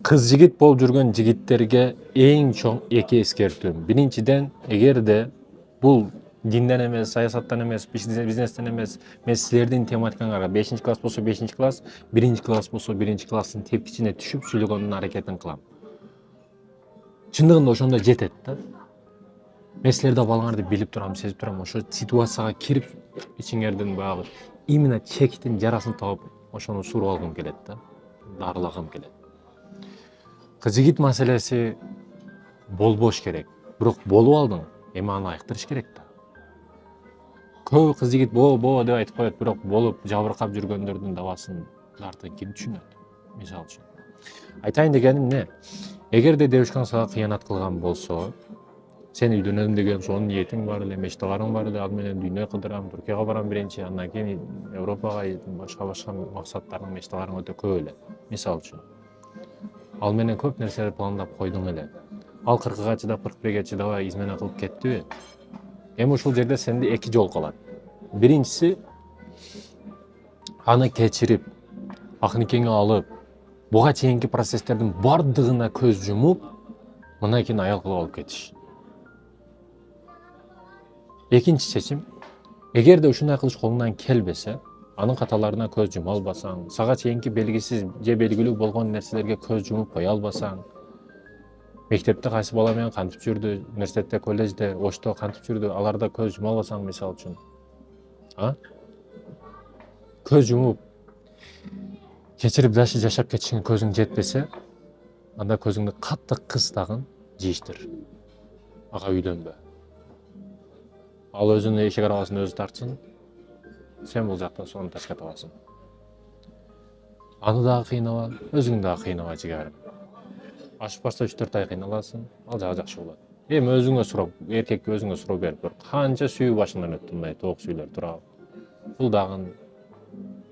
Kız jigit болып жүрген жигиттерге ең чоң эки эскертүүм. Биринчиден, эгерде бул динден эмес, саясаттан эмес, бизнестен эмес, мен силердин тематикаңарга 5-класс болсо 5-класс, 1-класс болсо 1-класстын тепкичине түшүп сүйлөгөндүн аракетин кылам. Чындыгында ошондо жетет да. Мен силерди балаңарды билип турам, сезип турам, ошо ситуацияга кирип ичиңердин баягы именно чектин жарасын таап, ошону суруп алгым келет да. Дарылагым келет. Кыз-жигит маселеси болбош керек. Бирок болуп алдың, эми аны айыктырыш керек да. Көп кыз-жигит боо деп айтып коет, бирок болуп жабыркап жүргөндөрдүн давасын ким түшүнөт? Мисалы үчүн. Айтайын дегеним эмне? Эгерде девушкаң сага кыянат кылган болсо, сен үйдөнөм деген сонун ниетиң бар эле, мечталарың бар эле, ал менен дүйнө кыдырам, Туркияга барам биринчи, андан кийин Европага, башка максаттарың, мечталарың өтө көп эле. Мисалы үчүн. Ал менен көп нерселерди пландап койдуң эле. Ал 40-га чыдап, 41-ге чыдабай измена кылып кеттиби? Эми ушул жерде сенде эки жол калат. Биринчиси, аны кечирип, ак никеңе алып, буга чейинки процесстердин бардыгына көз жумуп, мындан кийин аял кылып алып кетиш. Экинчи чечим, эгерде ушундай кылыш колуңдан келбесе, анын каталарына көз жума албасаң, сага чейинки белгисиз же белгилүү болгон нерселерге көз жумуп кое албасаң, мектепте кайсы бала менен кантип жүрдү, университетте, коллежде, ошто кантип жүрдү, аларда көз жума албасаң, мисалы үчүн. Көз жумуп, кечирип жашап кетишиңе көзүң жетпесе, анда көзүңдү катты кыстагын жийиштир. Ага үйлөнбө. Ал өзүнүн эшик арабасын өзү тартсын, сен бул жакта сону ташка табасың. Аны дагы кыйнала, өзүң дагы кыйнала жигарым. Ашып барса 3-4 ай кыйналасың, ал жагы жакшы болот. Эми өзүңө сурап, эркекке өзүңө суроо берип көр. Канча сүйүү башыңдан өттү мындай тоок сүйүлөр турабы. Бул дагы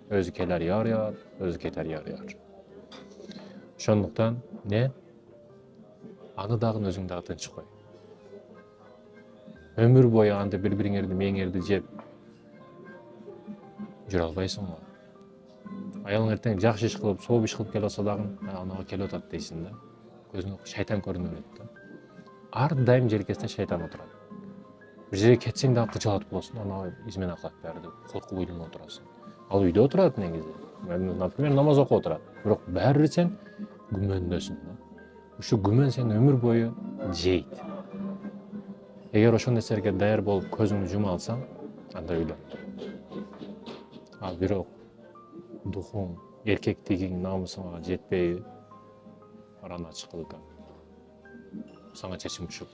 өзү келер яр, өзү кетер яр. Ошондуктан аны дагы өзүң дагы тынч кой. Өмүр бою антип бири-бириңерди мээңерди жеп жүрө албайсың го. Аялың эртең жакшы иш кылып, сооп иш кылып келе атса дагы, анага келип атат дейсиң да. Көзүңө шайтан көрүнө берет да. Ар дайым желкесинде шайтан отурат. Бир жерге кетсең дагы кычалат болосуң, ана измена кылат баары деп коркуп уйланып отурасың. Ал үйдө отурат негизи. Например, намаз окуп отурат. Бирок баары бир сен күмөндөсүң да. Ушу күмөн сени өмүр бою жейт. Эгер ошол нерселерге даяр болуп көзүңдү жума алсаң, анда үйлөн. Ал бирок духуң, эркектигиң, намысыңа жетпейби, араны ачык кыл. Сага чечим ушул.